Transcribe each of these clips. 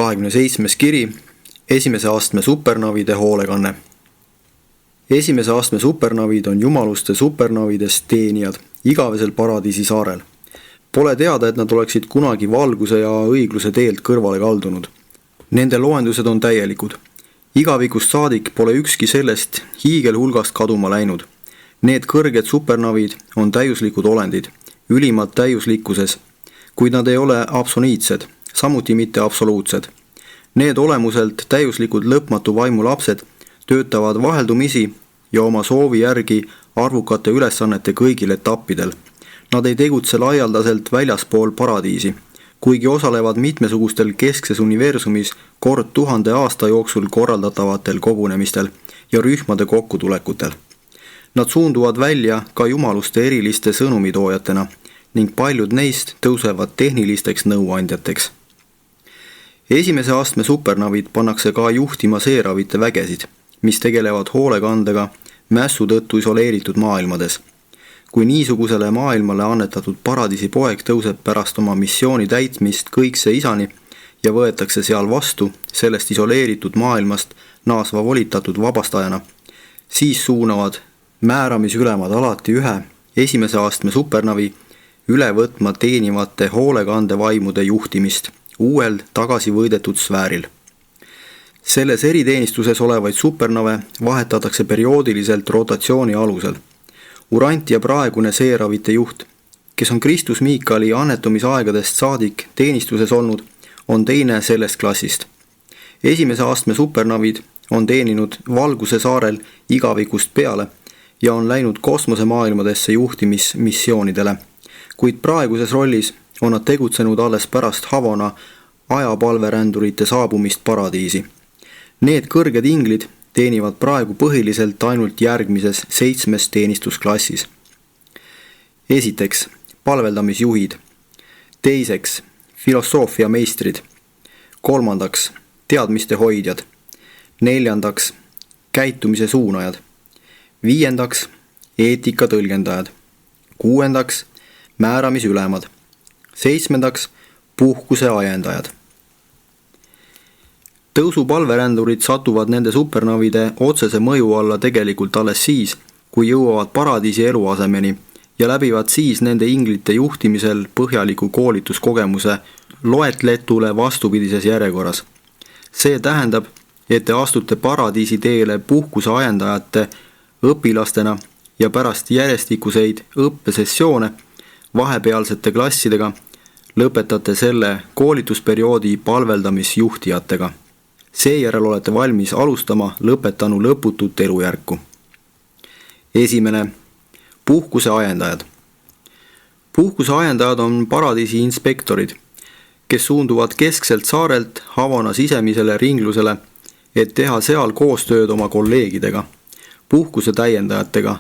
27. kiri, esimese astme supernavide hoolekanne. Esimese astme supernavid on jumaluste supernavidest teenijad igavesel paradiisi saarel. Pole teada, et nad oleksid kunagi valguse ja õigluse teelt kõrvale kaldunud. Nende loendused on täielikud. Igavikust saadik pole ükski sellest hiigelhulgast kaduma läinud. Need kõrged supernavid on täiuslikud olendid, ülimad täiuslikkuses, kuid nad ei ole absoliitsed, samuti mitte absoluutsed. Need olemuselt täiuslikud lõpmatu vaimu lapsed töötavad vaheldumisi ja oma soovi järgi arvukate ülesannete kõigil etappidel. Nad ei tegutse laialdaselt väljaspool paradiisi, kuigi osalevad mitmesugustel keskses universumis kord 1000 aasta jooksul korraldatavatel kogunemistel ja rühmade kokkutulekutel. Nad suunduvad välja ka jumaluste eriliste sõnumitoojatena ning paljud neist tõusevad tehnilisteks nõuandjateks. Esimese astme supernavid pannakse ka juhtima seeravite vägesid, mis tegelevad hoolekandega mässu tõttu isoleeritud maailmades. Kui niisugusele maailmale annetatud paradiisi poeg tõuseb pärast oma missiooni täitmist kõikse isani ja võetakse seal vastu sellest isoleeritud maailmast naasva volitatud vabastajana, siis suunavad määramisülemad alati ühe esimese astme supernavi üle võtma teenivate hoolekandevaimude juhtimist uuel tagasi võidetud sfääril. Selles eriteenistuses olevaid supernave vahetatakse perioodiliselt rotatsiooni alusel. Urantia praegune seeravite juht, kes on Kristus Miikali annetumisaegadest saadik teenistuses olnud, on teine sellest klassist. Esimese astme supernavid on teeninud valguse saarel igavikust peale ja on läinud kosmosemaailmadesse juhtimismissioonidele, kuid praeguses rollis on nad tegutsenud alles pärast Havana ajapalverändurite saabumist paradiisi. Need kõrged inglid teenivad praegu põhiliselt ainult järgmises 7 teenistusklassis. Esiteks, palveldamisjuhid. Teiseks, filosoofia meistrid. Kolmandaks, teadmiste hoidjad. Neljandaks, käitumise suunajad. Viiendaks, eetika tõlgendajad. Kuuendaks, määramisülemad. Seitsmendaks, puhkuse ajendajad. Tõusupalverändurid satuvad nende supernavide otsese mõju alla tegelikult alles siis, kui jõuavad paradiisi eluasemeni ja läbivad siis nende inglite juhtimisel põhjaliku koolituskogemuse loetletule vastupidises järjekorras. See tähendab, et te astute paradiisi teele puhkuse ajendajate õpilastena ja pärast järjestikuseid õppesessioone vahepealsete klassidega lõpetate selle koolitusperioodi palveldamisjuhtijatega. Seejärel olete valmis alustama lõpetanu lõputut elujärku. Esimene, puhkuse ajendajad. Puhkuse ajendajad on paradiisi inspektorid, kes suunduvad keskselt saarelt Havana sisemisele ringlusele, et teha seal koostööd oma kolleegidega, puhkuse täiendajatega,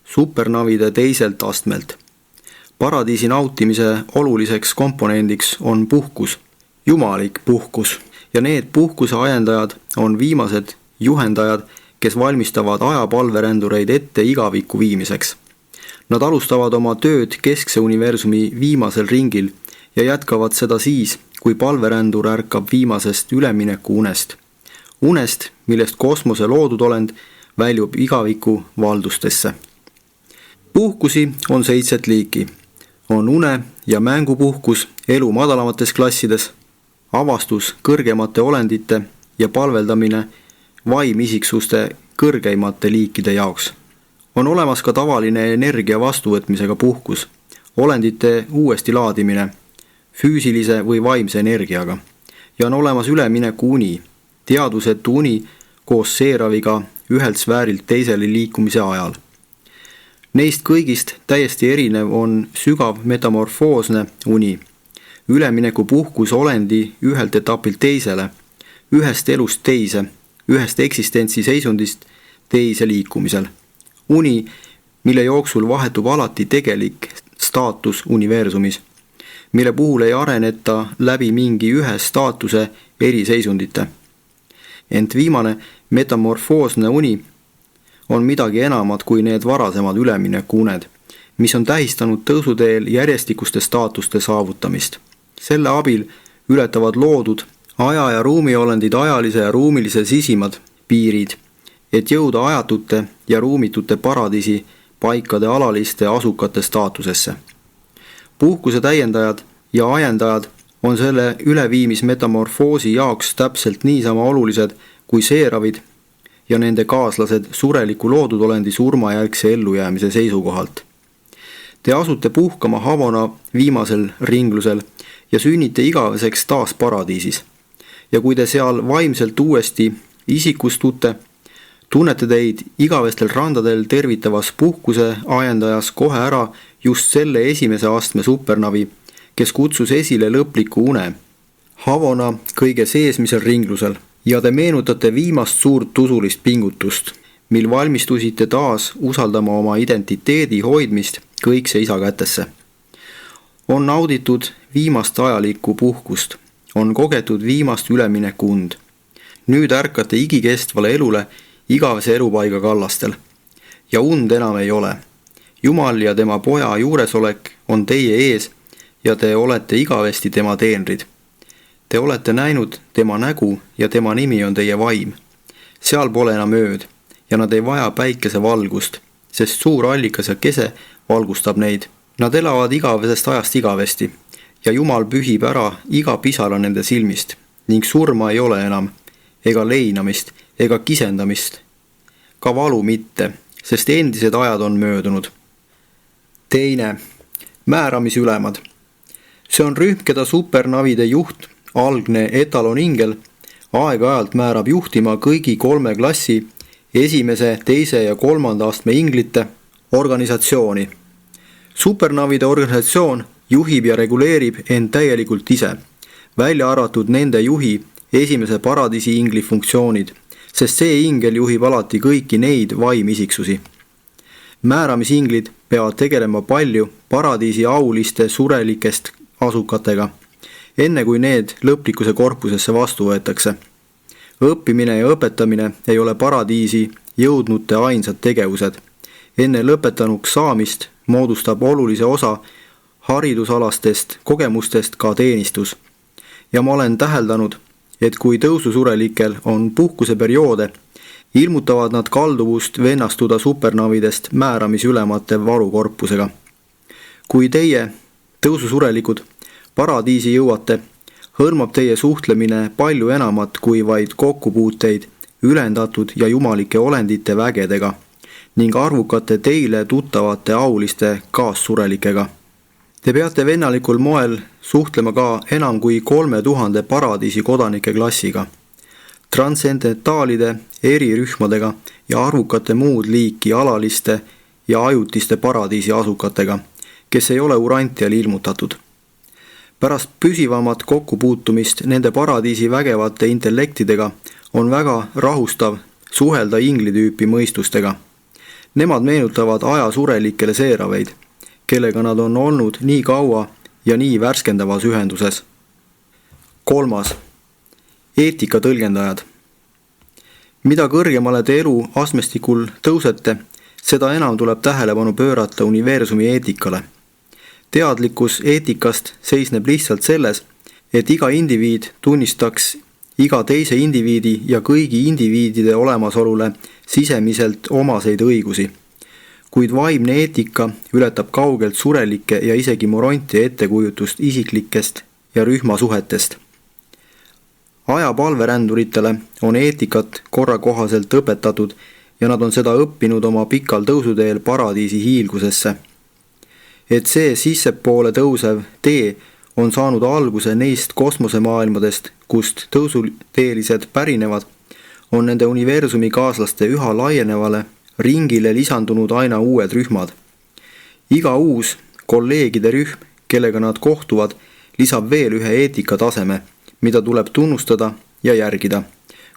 supernavide teiselt astmelt. Paradiisi nautimise oluliseks komponendiks on puhkus, jumalik puhkus, ja need puhkuse ajendajad on viimased juhendajad, kes valmistavad ajapalverändureid ette igavikku viimiseks. Nad alustavad oma tööd keskse universumi viimasel ringil ja jätkavad seda siis, kui palverändur ärkab viimasest ülemineku unest. Unest, millest kosmose loodud olend väljub igaviku valdustesse. Puhkusi on 7 liiki. On une- ja mängupuhkus elu madalamates klassides, avastus kõrgemate olendite ja palveldamine vaimissiksuste kõrgeimate liikide jaoks. On olemas ka tavaline energia vastuvõtmisega puhkus, olendite uuesti laadimine, füüsilise või vaimse energiaga. Ja on olemas ülemineku uni, teadvusetu uni koos seeraviga ühelt sfäärilt teisele liikumise ajal. Neist kõigist täiesti erinev on sügav metamorfoosne uni, ülemineku puhkus olendi ühelt etapilt teisele, ühest elust teise, ühest eksistentsi seisundist teise liikumisel. Uni, mille jooksul vahetub alati tegelik staatus universumis, mille puhul ei areneta läbi mingi ühe staatuse eriseisundite. Ent viimane metamorfoosne uni on midagi enamat kui need varasemad üleminekuuned, mis on tähistanud tõusuteel järjestikuste staatuste saavutamist. Selle abil ületavad loodud aja- ja ruumiolendid ajalise ja ruumilise sisimad piirid, et jõuda ajatute ja ruumitute paradiisi paikade alaliste asukate staatusesse. Puhkuse täiendajad ja ajendajad on selle üleviimismetamorfoosi jaoks täpselt niisama olulised kui seeravid ja nende kaaslased sureliku loodudolendi surmajärgse ellujäämise seisukohalt. Te asute puhkama Havona viimasel ringlusel ja sünnite igaveseks taas paradiisis. Ja kui te seal vaimselt uuesti isikustute, tunnete teid igavestel randadel tervitavas puhkuse ajendajas kohe ära just selle esimese astme supernavi, kes kutsus esile lõpliku une, Havona kõige seesmisel ringlusel, ja te meenutate viimast suurt usulist pingutust, mil valmistusite taas usaldama oma identiteedi hoidmist kõikse isa kätesse. On nauditud viimast ajalikku puhkust, on kogetud viimast ülemineku und. Nüüd ärkate igikestvale elule igavese elupaiga kallastel. Ja und enam ei ole. Jumal ja tema poja juuresolek on teie ees ja te olete igavesti tema teenrid. Te olete näinud tema nägu ja tema nimi on teie vaim. Seal pole enam ööd ja nad ei vaja päikese valgust, sest suur allikas ja kese valgustab neid. Nad elavad igavesest ajast igavesti ja Jumal pühib ära iga pisara nende silmist ning surma ei ole enam, ega leinamist, ega kisendamist. Ka valu mitte, sest endised ajad on möödunud. Teine, määramisülemad. See on rühm, keda supernavide juht, algne etaloningel, aeg-ajalt määrab juhtima kõigi 3 klassi, esimese, teise ja 3. astme inglite organisatsiooni. Supernavide organisatsioon juhib ja reguleerib end täielikult ise, välja arvatud nende juhi esimese paradiisi ingli funktsioonid, sest see ingel juhib alati kõiki neid vaimisiksusi. Määramisinglid peavad tegelema palju paradiisi auliste surelikest asukatega, enne kui need lõplikuse korpusesse vastu võetakse. Õppimine ja õpetamine ei ole paradiisi jõudnute ainsad tegevused. Enne lõpetanuks saamist moodustab olulise osa haridusalastest kogemustest ka teenistus. Ja ma olen täheldanud, et kui tõususurelikel on puhkuseperioode, ilmutavad nad kalduvust vennastuda supernavidest määramisülemate varukorpusega. Kui teie, tõususurelikud, paradiisi jõuate, hõlmab teie suhtlemine palju enamat kui vaid kokkupuuteid ülendatud ja jumalike olendite vägedega ning arvukate teile tuttavate auliste kaassurelikega. Te peate vennalikul moel suhtlema ka enam kui 3000 paradiisi kodanike klassiga, transcendentaalide erirühmadega ja arvukate muud liiki alaliste ja ajutiste paradiisi asukatega, kes ei ole urantial ilmutatud. Pärast püsivamat kokkupuutumist nende paradiisi vägevate intellektidega on väga rahustav suhelda inglitüüpi mõistustega. Nemad meenutavad ajasurelikele seeraveid, kellega nad on olnud nii kaua ja nii värskendavas ühenduses. 3. Eetika tõlgendajad. Mida kõrgemale te elu astmestikul tõusete, seda enam tuleb tähelepanu pöörata universumi eetikale. Teadlikkus eetikast seisneb lihtsalt selles, et iga indiviid tunnistaks iga teise indiviidi ja kõigi indiviidide olemasolule sisemiselt omaseid õigusi. Kuid vaimne eetika ületab kaugelt surelike ja isegi moronti ettekujutust isiklikest ja rühmasuhetest. Ajapalveränduritele on eetikat korrakohaselt õpetatud ja nad on seda õppinud oma pikal tõusuteel paradiisi hiilgusesse. Et see sissepoole tõusev tee on saanud alguse neist kosmosemaailmadest, kust tõusuteelised pärinevad, on nende universumi kaaslaste üha laienevale ringile lisandunud aina uued rühmad. Iga uus kolleegide rühm, kellega nad kohtuvad, lisab veel ühe eetikataseme, mida tuleb tunnustada ja järgida,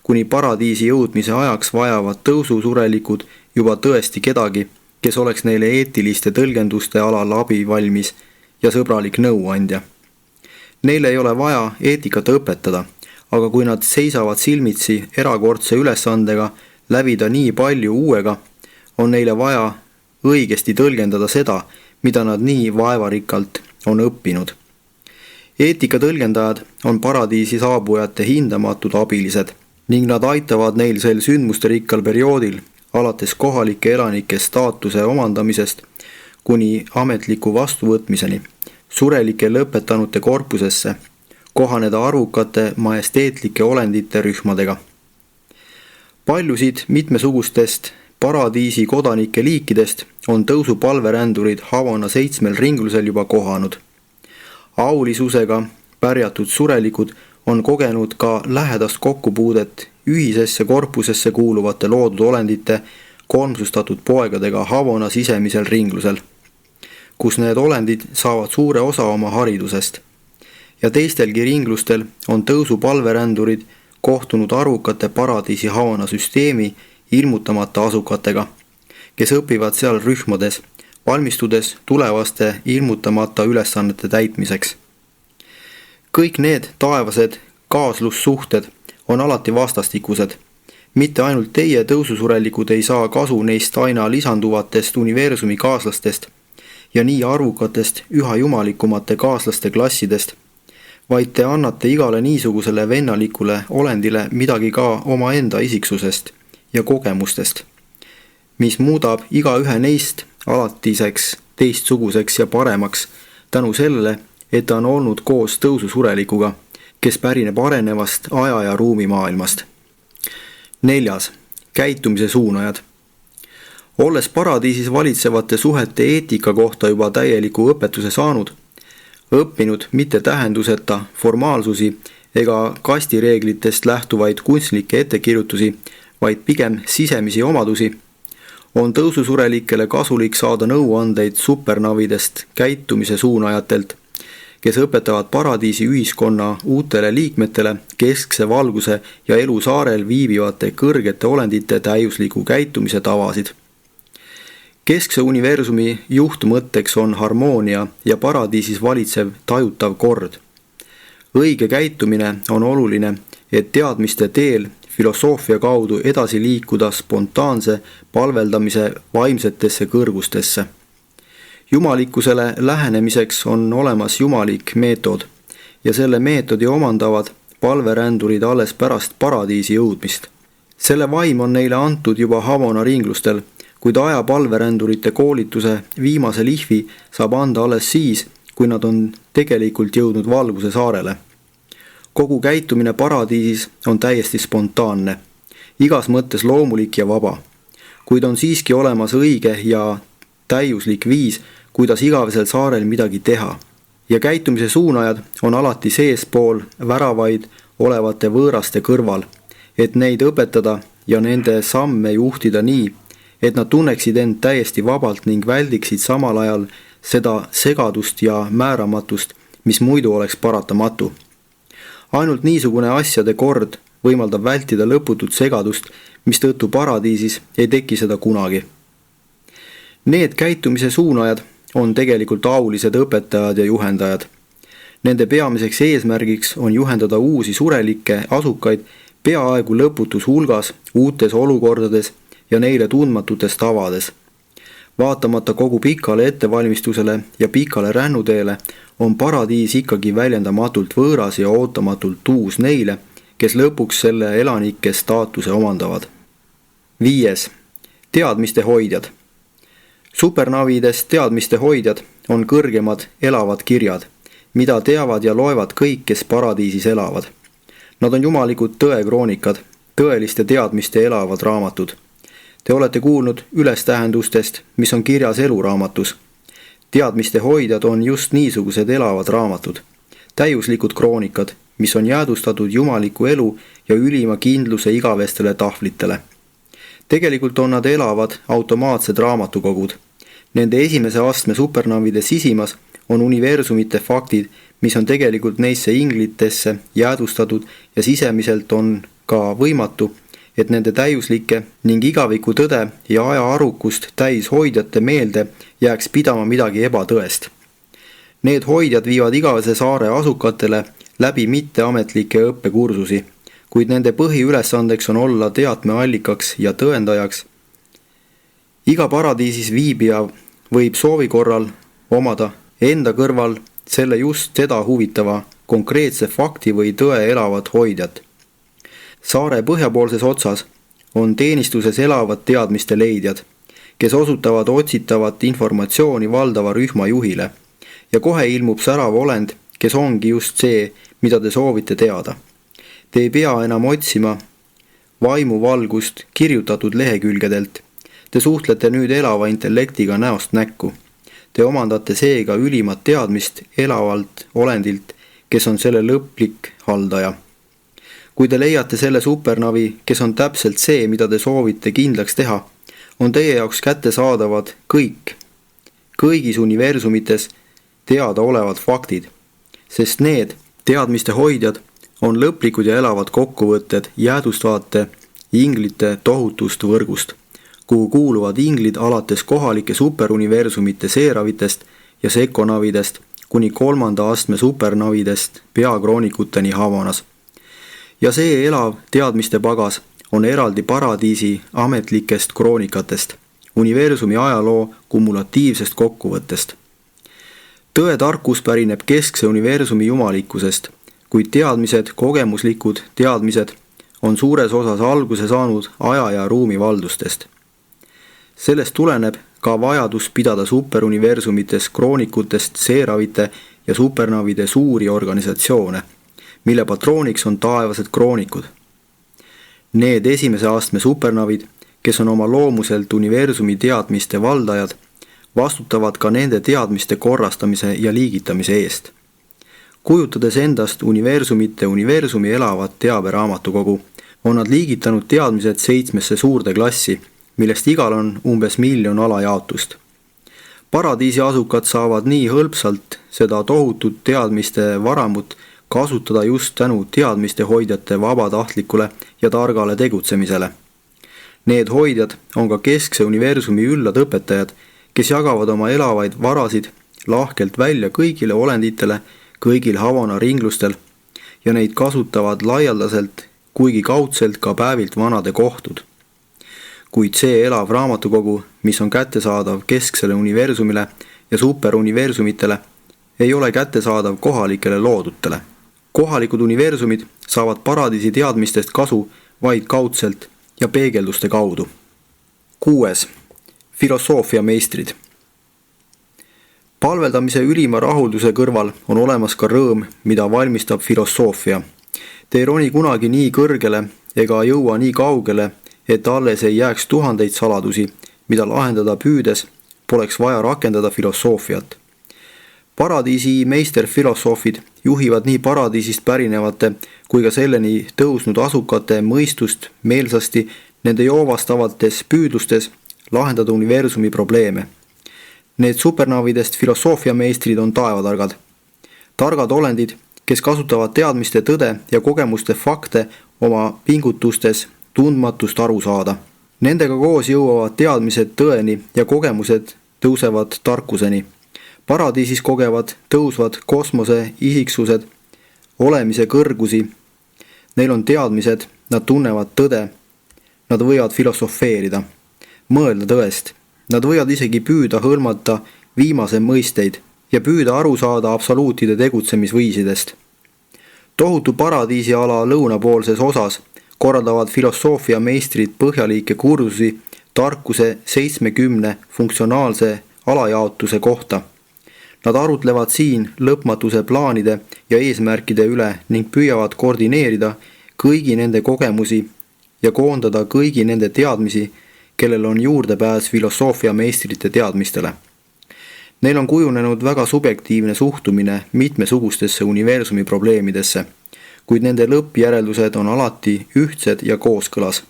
kuni paradiisi jõudmise ajaks vajavad tõususurelikud juba tõesti kedagi, kes oleks neile eetiliste tõlgenduste alal abivalmis ja sõbralik nõuandja. Neile ei ole vaja eetikat õpetada, aga kui nad seisavad silmitsi erakordse ülesandega lävida nii palju uuega, on neile vaja õigesti tõlgendada seda, mida nad nii vaevarikkalt on õppinud. eetika tõlgendajad on paradiisi saabujate hindamatud abilised ning nad aitavad neil sel sündmusterikkal perioodil alates kohalike elanike staatuse omandamisest kuni ametliku vastuvõtmiseni surelike lõpetanute korpusesse kohaneda arvukate majesteetlike olendite rühmadega. Paljusid mitmesugustest paradiisi kodanike liikidest on tõusupalverändurid Havana 7 ringlusel juba kohanud. Aulisusega pärjatud surelikud on kogenud ka lähedast kokkupuudet ühisesse korpusesse kuuluvate loodud olendite kolmsustatud poegadega Havana sisemisel ringlusel, kus need olendid saavad suure osa oma haridusest. Ja teistelgi ringlustel on tõusupalverändurid kohtunud arvukate paradiisi Havana süsteemi ilmutamata asukatega, kes õpivad seal rühmades, valmistudes tulevaste ilmutamata ülesannete täitmiseks. Kõik need taevased kaaslussuhted on alati vastastikused. Mitte ainult teie tõususurelikud ei saa kasu neist aina lisanduvatest universumi kaaslastest ja nii arvukatest üha jumalikumate kaaslaste klassidest, vaid te annate igale niisugusele vennalikule olendile midagi ka omaenda isiksusest ja kogemustest, mis muudab igaühe neist alatiseks, teistsuguseks ja paremaks tänu sellele, et ta on olnud koos tõususurelikuga, kes pärineb arenevast aja- ja ruumimaailmast. 4. Käitumise suunajad. Olles paradiisis valitsevate suhete eetika kohta juba täieliku õpetuse saanud, õppinud mitte tähenduseta formaalsusi ega kastireeglitest lähtuvaid kunstlikke ettekirjutusi, vaid pigem sisemisi omadusi, on tõususurelikele kasulik saada nõuandeid supernavidest käitumise suunajatelt, kes õpetavad paradiisi ühiskonna uutele liikmetele keskse valguse ja elu saarel viibivate kõrgete olendite täiusliku käitumise tavasid. Keskse universumi juhtmõtteks on harmoonia ja paradiisis valitsev tajutav kord. Õige käitumine on oluline, et teadmiste teel filosoofia kaudu edasi liikuda spontaanse palveldamise vaimsetesse kõrgustesse. Jumalikkusele lähenemiseks on olemas jumalik meetod ja selle meetodi omandavad palverändurid alles pärast paradiisi jõudmist. Selle vaim on neile antud juba Havana ringlustel, kuid aja palverändurite koolituse viimase lihvi saab anda alles siis, kui nad on tegelikult jõudnud valguse saarele. Kogu käitumine paradiisis on täiesti spontaanne, igas mõttes loomulik ja vaba, kuid on siiski olemas õige ja täiuslik viis, kuidas igavesel saarel midagi teha. Ja käitumise suunajad on alati seespool väravaid olevate võõraste kõrval, et neid õpetada ja nende samme juhtida nii, et nad tunneksid end täiesti vabalt ning väldiksid samal ajal seda segadust ja määramatust, mis muidu oleks paratamatu. Ainult niisugune asjade kord võimaldab vältida lõputut segadust, mistõttu paradiisis ei teki seda kunagi. Need käitumise suunajad on tegelikult aulised õpetajad ja juhendajad. Nende peamiseks eesmärgiks on juhendada uusi surelikke asukaid peaaegu lõputus hulgas, uutes olukordades ja neile tundmatutes tavades. Vaatamata kogu pikale ettevalmistusele ja pikale rännuteele on paradiis ikkagi väljendamatult võõras ja ootamatult uus neile, kes lõpuks selle elanike staatuse omandavad. 5. Teadmiste hoidjad. Supernavidest teadmiste hoidjad on kõrgemad elavad kirjad, mida teavad ja loevad kõik, kes paradiisis elavad. Nad on jumalikud tõekroonikad, tõeliste teadmiste elavad raamatud. Te olete kuulnud ülestähendustest, mis on kirjas eluraamatus. Teadmiste hoidjad on just niisugused elavad raamatud, täiuslikud kroonikad, mis on jäädustatud jumaliku elu ja ülima kindluse igavestele tahvlitele. Tegelikult on nad elavad automaatsed raamatukogud. Nende esimese astme supernavide sisimas on universumite faktid, mis on tegelikult neisse inglitesse jäädustatud ja sisemiselt on ka võimatu, et nende täiuslike ning igaviku tõde ja aja arukust täis hoidjate meelde jääks pidama midagi ebatõest. Need hoidjad viivad igavese saare asukatele läbi mitteametlikke õppekursusi, kuid nende põhiülesandeks on olla teatmeallikaks ja tõendajaks. Iga paradiisis viibija võib soovi korral omada enda kõrval selle just teda huvitava konkreetse fakti või tõe elavat hoidjat. Saare põhjapoolses otsas on teenistuses elavad teadmiste leidjad, kes osutavad otsitavat informatsiooni valdava rühma juhile ja kohe ilmub särav olend, kes ongi just see, mida te soovite teada. Te ei pea enam otsima vaimuvalgust kirjutatud lehekülgedelt. Te suhtlete nüüd elava intellektiga näost näkku. Te omandate seega ülimat teadmist elavalt olendilt, kes on selle lõplik haldaja. Kui te leiate selle supernavi, kes on täpselt see, mida te soovite kindlaks teha, on teie jaoks kättesaadavad kõigis universumites teada olevad faktid, sest need teadmiste hoidjad on lõplikud ja elavad kokkuvõtted jäädvustavate inglite tohutust võrgust, kuhu kuuluvad inglid alates kohalike superuniversumite seeravitest ja sekonavidest kuni 3. astme supernavidest peakroonikuteni Havanas. Ja see elav teadmiste pagas on eraldi paradiisi ametlikest kroonikatest, universumi ajaloo kumulatiivsest kokkuvõttest. Tõe tarkus pärineb keskse universumi jumalikkusest, kuid teadmised, kogemuslikud teadmised on suures osas alguse saanud aja ja ruumi valdustest. Sellest tuleneb ka vajadus pidada superuniversumites kroonikutest seeravite ja supernavide suuri organisatsioone, mille patrooniks on taevased kroonikud. Need esimese astme supernavid, kes on oma loomuselt universumi teadmiste valdajad, vastutavad ka nende teadmiste korrastamise ja liigitamise eest. Kujutades endast universumi elavat teaberaamatukogu, on nad liigitanud teadmised 7 suurde klassi, millest igal on umbes 1 miljon alajaotust. Paradiisi asukad saavad nii hõlpsalt seda tohutut teadmiste varamut kasutada just tänu teadmiste hoidjate vabatahtlikule ja targale tegutsemisele. Need hoidjad on ka keskse universumi üllad õpetajad, kes jagavad oma elavaid varasid lahkelt välja kõigile olenditele, kõigil Havana ringlustel ja neid kasutavad laialdaselt, kuigi kaudselt ka päevilt vanade kohtud. Kuid see elav raamatukogu, mis on kättesaadav kesksele universumile ja superuniversumitele, ei ole kättesaadav kohalikele loodutele. Kohalikud universumid saavad paradiisi teadmistest kasu vaid kaudselt ja peegelduste kaudu. 6. Filosoofia meistrid. Palveldamise ülima rahulduse kõrval on olemas ka rõõm, mida valmistab filosoofia. Te ei roni kunagi nii kõrgele ega jõua nii kaugele, et alles ei jääks tuhandeid saladusi, mida lahendada püüdes poleks vaja rakendada filosoofiat. Paradiisi meisterfilosoofid juhivad nii paradiisist pärinevate kui ka selleni tõusnud asukate mõistust meelsasti nende joovastavates püüdlustes lahendada universumi probleeme. Need supernavidest filosoofia meistrid on taevatargad. Targad olendid, kes kasutavad teadmiste tõde ja kogemuste fakte oma pingutustes tundmatust aru saada. Nendega koos jõuavad teadmised tõeni ja kogemused tõusevad tarkuseni. Paradiisis kogevad tõusvad kosmose isiksused olemise kõrgusi. Neil on teadmised, nad tunnevad tõde, nad võivad filosofeerida, mõelda tõest. Nad võivad isegi püüda hõlmata viimase mõisteid ja püüda aru saada absoluutide tegutsemisviisidest. Tohutu paradiisi ala lõunapoolses osas korraldavad filosoofia meistrid põhjalikke kursusi tarkuse 70 funktsionaalse alajaotuse kohta. Nad arutlevad siin lõpmatuse plaanide ja eesmärkide üle ning püüavad koordineerida kõigi nende kogemusi ja koondada kõigi nende teadmisi, kellel on juurdepääs filosoofia meistrite teadmistele. Neil on kujunenud väga subjektiivne suhtumine mitmesugustesse universumi probleemidesse, kuid nende lõppjäreldused on alati ühtsed ja kooskõlas.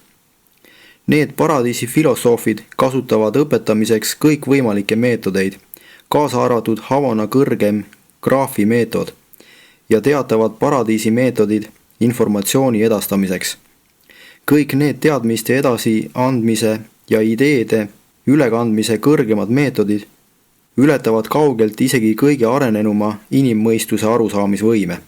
Need paradiisi filosoofid kasutavad õpetamiseks kõikvõimalikke meetodeid, kaasa arvatud Havana kõrgem graafimeetod ja teatavad paradiisi meetodid informatsiooni edastamiseks. Kõik need teadmiste edasiandmise ja ideede ülekandmise kõrgemad meetodid ületavad kaugelt isegi kõige arenenuma inimmõistuse arusaamisvõime.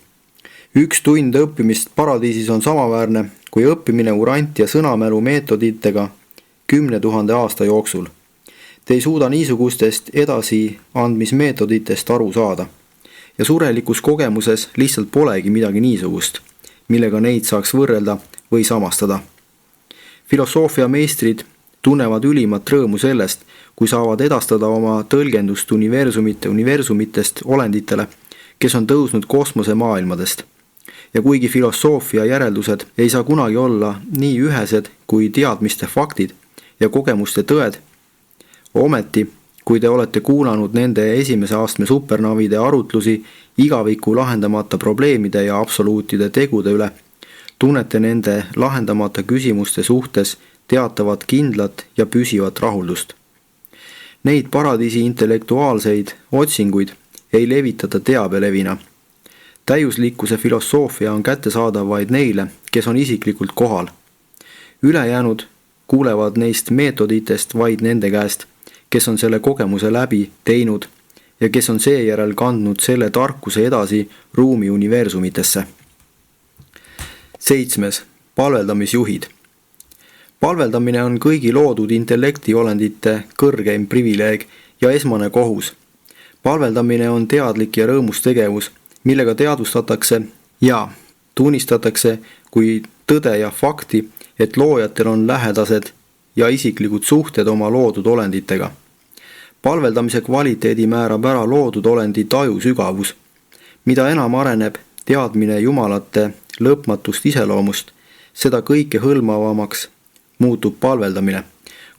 1 tund õppimist paradiisis on samaväärne kui õppimine urant- ja sõnamälu meetoditega 10 000 aasta jooksul. Te ei suuda niisugustest edasiandmismeetoditest aru saada. ja surelikus kogemuses lihtsalt polegi midagi niisugust, millega neid saaks võrrelda või samastada. Filosoofia meistrid tunnevad ülimat rõõmu sellest, kui saavad edastada oma tõlgendust universumitest olenditele, kes on tõusnud kosmosemaailmadest. Ja kuigi filosoofia järeldused ei saa kunagi olla nii ühesed kui teadmiste faktid ja kogemuste tõed, ometi, kui te olete kuulanud nende esimese astme supernavide arutlusi igaviku lahendamata probleemide ja absoluutide tegude üle, tunnete nende lahendamata küsimuste suhtes teatavat kindlat ja püsivat rahuldust. Neid paradiisi intellektuaalseid otsinguid ei levitata teabelevina. Täiuslikkuse filosoofia on kättesaadav vaid neile, kes on isiklikult kohal. Ülejäänud kuulevad neist meetoditest vaid nende käest, kes on selle kogemuse läbi teinud ja kes on seejärel kandnud selle tarkuse edasi ruumi universumitesse. 7. Palveldamisjuhid. Palveldamine on kõigi loodud intellektiolendite kõrgeim privileeg ja esmane kohus. Palveldamine on teadlik ja rõõmus tegevus, millega teadvustatakse ja tunnistatakse kui tõde ja fakti, et loojatel on lähedased ja isiklikud suhted oma loodud olenditega. Palveldamise kvaliteedi määrab ära loodud olendi taju sügavus. Mida enam areneb teadmine jumalate lõpmatust iseloomust, seda kõike hõlmavamaks muutub palveldamine,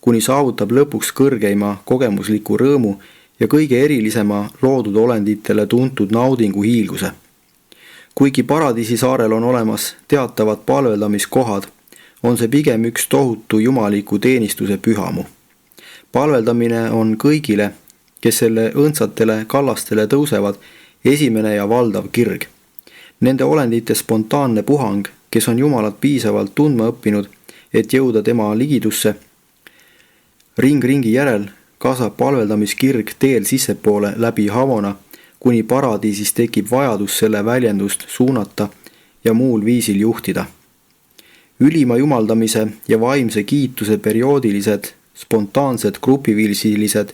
kuni saavutab lõpuks kõrgeima kogemusliku rõõmu ja kõige erilisema loodud olenditele tuntud naudingu hiilguse. Kuigi Paradiisi saarel on olemas teatavad palveldamiskohad, on see pigem üks tohutu jumaliku teenistuse pühamu. Palveldamine on kõigile, kes selle õndsatele kallastele tõusevad, esimene ja valdav kirg. Nende olendite spontaanne puhang, kes on Jumalat piisavalt tundma õppinud, et jõuda tema ligidusse, ringi järel kasvab palveldamiskirg teel sissepoole läbi Havana, kuni paradiisis tekib vajadus selle väljendust suunata ja muul viisil juhtida. Ülima jumaldamise ja vaimse kiituse perioodilised, spontaansed, grupiviisilised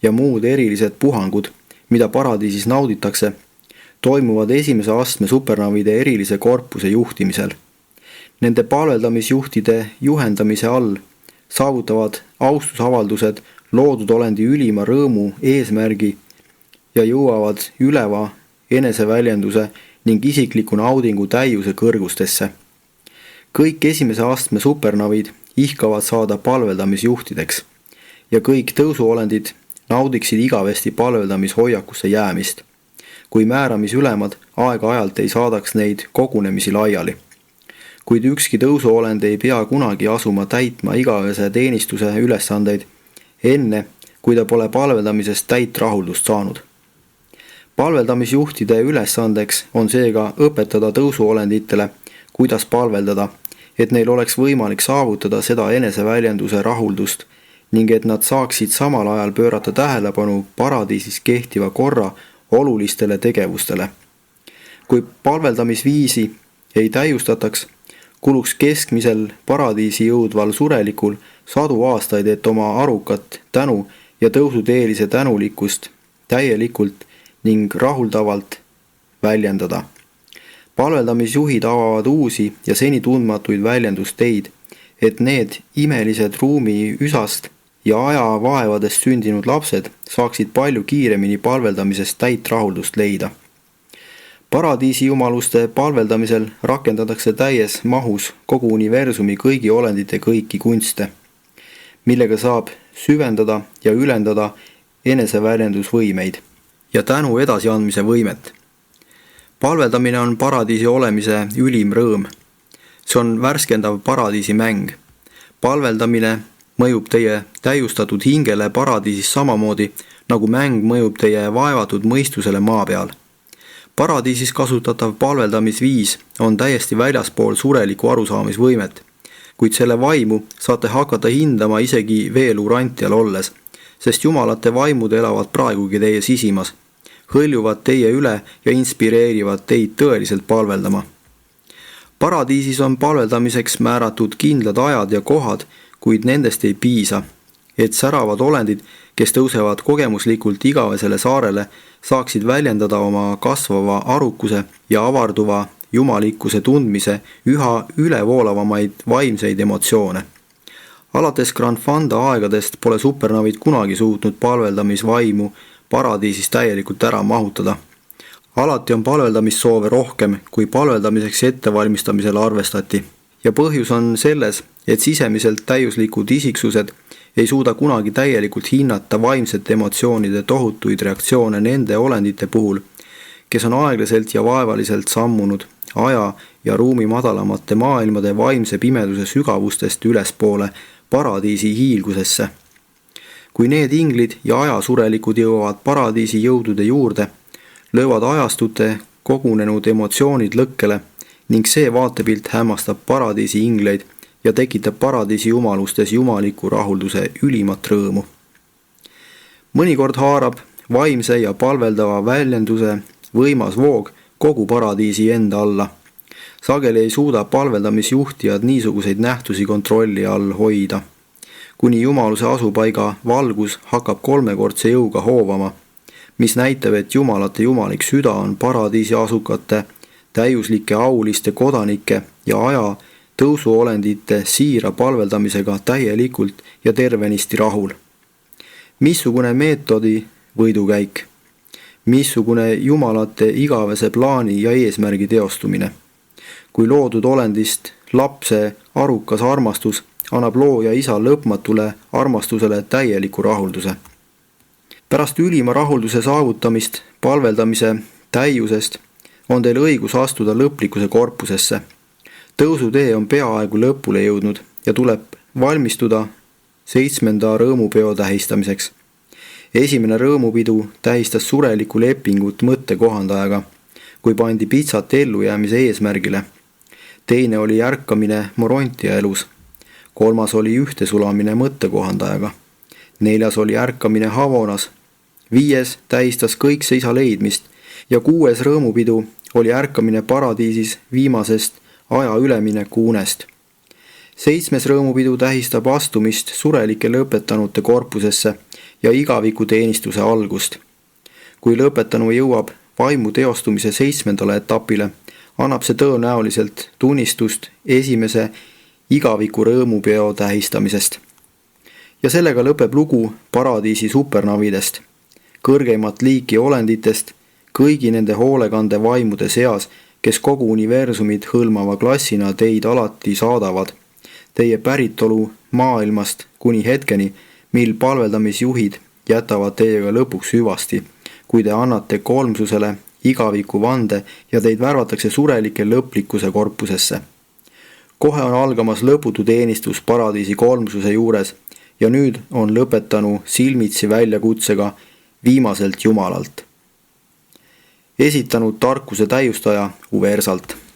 ja muud erilised puhangud, mida paradiisis nauditakse, toimuvad esimese astme supernavide erilise korpuse juhtimisel. Nende palveldamisjuhtide juhendamise all saavutavad austusavaldused loodud olendi ülima rõõmu eesmärgi ja jõuavad üleva eneseväljenduse ning isikliku naudingu täiuse kõrgustesse. Kõik esimese astme supernavid ihkavad saada palveldamisjuhtideks ja kõik tõusuolendid naudiksid igavesti palveldamishoiakusse jäämist, kui määramisülemad aeg-ajalt ei saadaks neid kogunemisi laiali. Kuid ükski tõusuolend ei pea kunagi asuma täitma igavese teenistuse ülesandeid enne, kui ta pole palveldamisest täit rahuldust saanud. Palveldamisjuhtide ülesandeks on seega õpetada tõusuolenditele, kuidas palveldada, et neil oleks võimalik saavutada seda eneseväljenduse rahuldust ning et nad saaksid samal ajal pöörata tähelepanu paradiisis kehtiva korra olulistele tegevustele. Kui palveldamisviisi ei täiustataks, kuluks keskmisel paradiisi jõudval surelikul sadu aastaid, et oma arukat tänu ja tõusuteelise tänulikkust täielikult ning rahuldavalt väljendada. Palveldamisjuhid avavad uusi ja seni tundmatuid väljendusteid, et need imelised ruumi üsast ja aja vaevadest sündinud lapsed saaksid palju kiiremini palveldamisest täit rahuldust leida. Paradiisi jumaluste palveldamisel rakendatakse täies mahus kogu universumi kõigi olendite kõiki kunste, millega saab süvendada ja ülendada eneseväljendusvõimeid ja tänu edasiandmise võimet. Palveldamine on paradiisi olemise ülim rõõm. See on värskendav paradiisi mäng. Palveldamine mõjub teie täiustatud hingele paradiisis samamoodi, nagu mäng mõjub teie vaevatud mõistusele maa peal. Paradiisis kasutatav palveldamisviis on täiesti väljaspool sureliku arusaamisvõimet, kuid selle vaimu saate hakata hindama isegi veel urantial olles, sest jumalate vaimud elavad praegugi teie sisimas, hõljuvad teie üle ja inspireerivad teid tõeliselt palveldama. Paradiisis on palveldamiseks määratud kindlad ajad ja kohad, kuid nendest ei piisa. et säravad olendid, kes tõusevad kogemuslikult igavesele saarele, saaksid väljendada oma kasvava arukuse ja avarduva jumalikkuse tundmise üha ülevoolavamaid vaimseid emotsioone. Alates Granfanda aegadest pole supernavid kunagi suutnud palveldamisvaimu paradiisis täielikult ära mahutada. Alati on palveldamissoove rohkem, kui palveldamiseks ettevalmistamisel arvestati. Ja põhjus on selles, et sisemiselt täiuslikud isiksused ei suuda kunagi täielikult hinnata vaimsete emotsioonide tohutuid reaktsioone nende olendite puhul, kes on aeglaselt ja vaevaliselt sammunud aja ja ruumi madalamate maailmade vaimse pimeduse sügavustest ülespoole paradiisi hiilgusesse. Kui need inglid ja ajasurelikud jõuavad paradiisi jõudude juurde, löövad ajastute kogunenud emotsioonid lõkkele ning see vaatepilt hämmastab paradiisi ingleid ja tekitab paradiisi jumalustes jumaliku rahulduse ülimat rõõmu. Mõnikord haarab vaimse ja palveldava väljenduse võimas voog kogu paradiisi enda alla. Sageli ei suuda palveldamisjuhtijad niisuguseid nähtusi kontrolli all hoida, kuni jumaluse asupaiga valgus hakkab kolmekordse jõuga hoovama, mis näitab, et jumalate jumalik süda on paradiisi asukate, täiuslike auliste kodanike ja aja tõusuolendite siira palveldamisega täielikult ja tervenisti rahul. Missugune meetodi võidukäik? Missugune jumalate igavese plaani ja eesmärgi teostumine? Kui loodud olendist lapse arukas armastus annab looja isa lõpmatule armastusele täieliku rahulduse. Pärast ülima rahulduse saavutamist palveldamise täiusest on teil õigus astuda lõplikkuse korpusesse. Tõusutee on peaaegu lõpule jõudnud ja tuleb valmistuda 7. rõõmupeo tähistamiseks. Esimene rõõmupidu tähistas surelikku lepingut mõttekohandajaga, kui pandi pitsat ellujäämise eesmärgile. Teine oli ärkamine Morontia elus. 3. oli ühtesulamine mõttekohandajaga. 4. oli ärkamine Havonas. 5. tähistas kõikse isa leidmist ja 6. rõõmupidu oli ärkamine paradiisis viimasest aja ülemineku unest. 7. rõõmupidu tähistab astumist surelike lõpetanute korpusesse ja igaviku teenistuse algust. Kui lõpetanu jõuab vaimu teostumise 7. etapile, annab see tõenäoliselt tunnistust esimese igaviku rõõmupeo tähistamisest. Ja sellega lõpeb lugu paradiisi supernavidest, kõrgeimat liiki olenditest, kõigi nende hoolekande vaimude seas, kes kogu universumit hõlmava klassina teid alati saadavad, teie päritolu maailmast kuni hetkeni, mil palveldamisjuhid jätavad teiega lõpuks hüvasti, kui te annate kolmsusele igaviku vande ja teid värvatakse surelike lõplikkuse korpusesse. Kohe on algamas lõputu teenistus paradiisi kolmsuse juures ja nüüd on lõpetanu silmitsi väljakutsega viimaselt Jumalalt. Esitanud tarkuse täiustaja Uversalt.